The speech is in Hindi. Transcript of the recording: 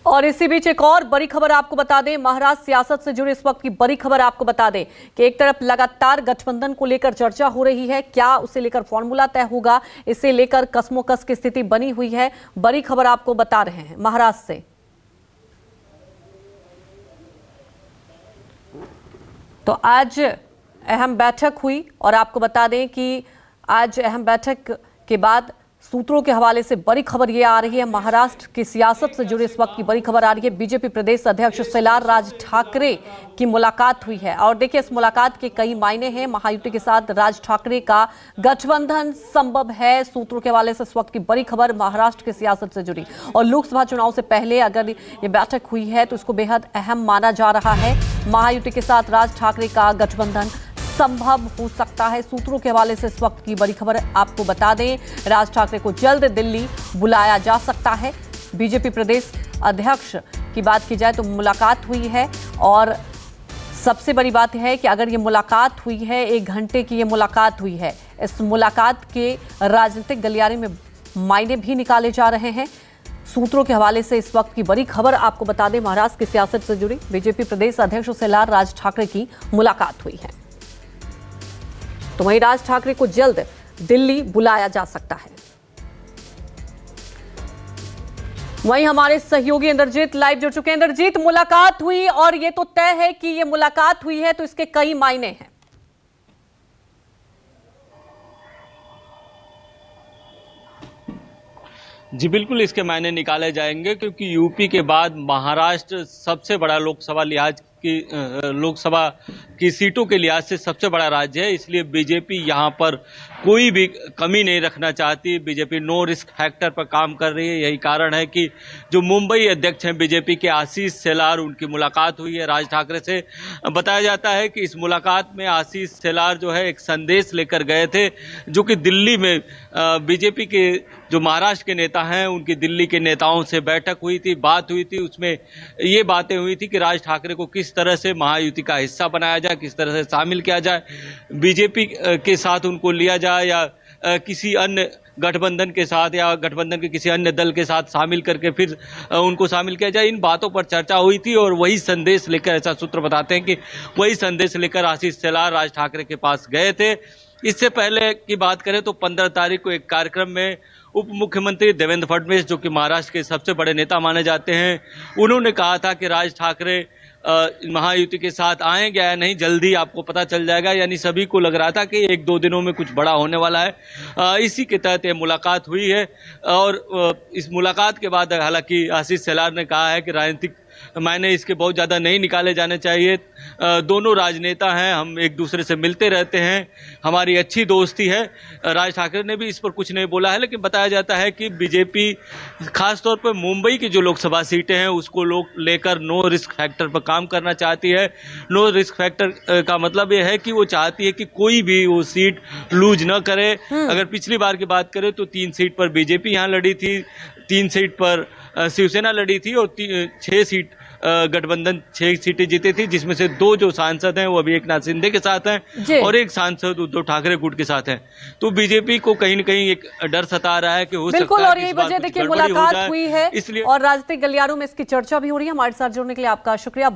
और इसी बीच एक और बड़ी खबर आपको बता दें, महाराष्ट्र सियासत से जुड़ी इस वक्त की बड़ी खबर आपको बता दें कि एक तरफ लगातार गठबंधन को लेकर चर्चा हो रही है, क्या उसे लेकर फॉर्मूला तय होगा, इसे लेकर कसमोकस की स्थिति बनी हुई है। बड़ी खबर आपको बता रहे हैं महाराष्ट्र से। तो आज अहम बैठक हुई और आपको बता दें कि आज अहम बैठक के बाद सूत्रों के हवाले से बड़ी खबर ये आ रही है, महाराष्ट्र की सियासत से जुड़ी इस वक्त की बड़ी खबर आ रही है। बीजेपी प्रदेश अध्यक्ष सेलार राज ठाकरे की मुलाकात हुई है और देखिए इस मुलाकात के कई मायने हैं। महायुति के साथ राज ठाकरे का गठबंधन संभव है, सूत्रों के हवाले से इस वक्त की बड़ी खबर महाराष्ट्र की सियासत से जुड़ी। और लोकसभा चुनाव से पहले अगर ये बैठक हुई है तो इसको बेहद अहम माना जा रहा है। महायुति के साथ राज ठाकरे का गठबंधन संभव हो सकता है, सूत्रों के हवाले से इस वक्त की बड़ी खबर आपको बता दें। राज ठाकरे को जल्द दिल्ली बुलाया जा सकता है। बीजेपी प्रदेश अध्यक्ष की बात की जाए तो मुलाकात हुई है और सबसे बड़ी बात है कि अगर ये मुलाकात हुई है, 1 घंटे की ये मुलाकात हुई है, इस मुलाकात के राजनीतिक गलियारे में मायने भी निकाले जा रहे हैं। सूत्रों के हवाले से इस वक्त की बड़ी खबर आपको बता दें, महाराष्ट्र की सियासत से जुड़ी बीजेपी प्रदेश अध्यक्ष सेलार राज ठाकरे की मुलाकात हुई है। तो वहीं राज ठाकरे को जल्द दिल्ली बुलाया जा सकता है। वहीं हमारे सहयोगी इंद्रजीत लाइव जुड़ चुके हैं। इंद्रजीत, मुलाकात हुई और ये तो तय है कि ये मुलाकात हुई है तो इसके कई मायने हैं। जी बिल्कुल, इसके मायने निकाले जाएंगे क्योंकि यूपी के बाद महाराष्ट्र सबसे बड़ा लोकसभा की सीटों के लिहाज से सबसे बड़ा राज्य है। इसलिए बीजेपी यहाँ पर कोई भी कमी नहीं रखना चाहती। बीजेपी नो रिस्क फैक्टर पर काम कर रही है। यही कारण है कि जो मुंबई अध्यक्ष हैं बीजेपी के आशीष शेलार, उनकी मुलाकात हुई है राज ठाकरे से। बताया जाता है कि इस मुलाकात में आशीष शेलार जो है एक संदेश लेकर गए थे, जो कि दिल्ली में बीजेपी के जो महाराष्ट्र के नेता हैं उनकी दिल्ली के नेताओं से बैठक हुई थी, बात हुई थी। उसमें ये बातें हुई थी कि राज ठाकरे को किस तरह से महायुति का हिस्सा बनाया जाए, किस तरह से शामिल किया जाए, बीजेपी के साथ उनको लिया जाए या किसी अन्य गठबंधन के साथ या गठबंधन के किसी अन्य दल के साथ शामिल करके फिर उनको शामिल किया जाए। इन बातों पर चर्चा हुई थी और वही संदेश लेकर, ऐसा सूत्र बताते हैं कि वही संदेश लेकर आशीष शेलार राज ठाकरे के पास गए थे। इससे पहले की बात करें तो 15 तारीख को एक कार्यक्रम में उप मुख्यमंत्री देवेंद्र फडणवीस, जो कि महाराष्ट्र के सबसे बड़े नेता माने जाते हैं, उन्होंने कहा था कि राज ठाकरे महायुति के साथ आएंगे या नहीं जल्दी आपको पता चल जाएगा। यानी सभी को लग रहा था कि 1-2 दिनों में कुछ बड़ा होने वाला है। इसी के तहत ये मुलाकात हुई है और इस मुलाकात के बाद हालांकि आशीष शेलार ने कहा है कि राजनीतिक मायने इसके बहुत ज़्यादा नहीं निकाले जाने चाहिए। दोनों राजनेता हैं, हम एक दूसरे से मिलते रहते हैं, हमारी अच्छी दोस्ती है। राज ठाकरे ने भी इस पर कुछ नहीं बोला है, लेकिन बताया जाता है कि बीजेपी खासतौर पर मुंबई की जो लोकसभा सीटें हैं उसको लेकर नो रिस्क फैक्टर पर काम करना चाहती है। नो रिस्क फैक्टर का मतलब ये है कि वो चाहती है कि कोई भी वो सीट लूज न करे। अगर पिछली बार की बात करें तो 3 सीट पर बीजेपी यहाँ लड़ी थी, 3 सीट पर शिवसेना लड़ी थी और 6 सीट गठबंधन 6 सीटें जीती थी, जिसमें से 2 जो सांसद हैं वो अभी एकनाथ शिंदे के साथ हैं और एक सांसद उद्धव ठाकरे गुट के साथ हैं। तो बीजेपी को कहीं न कहीं एक डर सता रहा है कि हो सकता है और यही वजह देखिए मुलाकात हुई है इसलिए और राजनीतिक गलियारों में इसकी चर्चा भी हो रही है। हमारे साथ जुड़ने के लिए आपका शुक्रिया।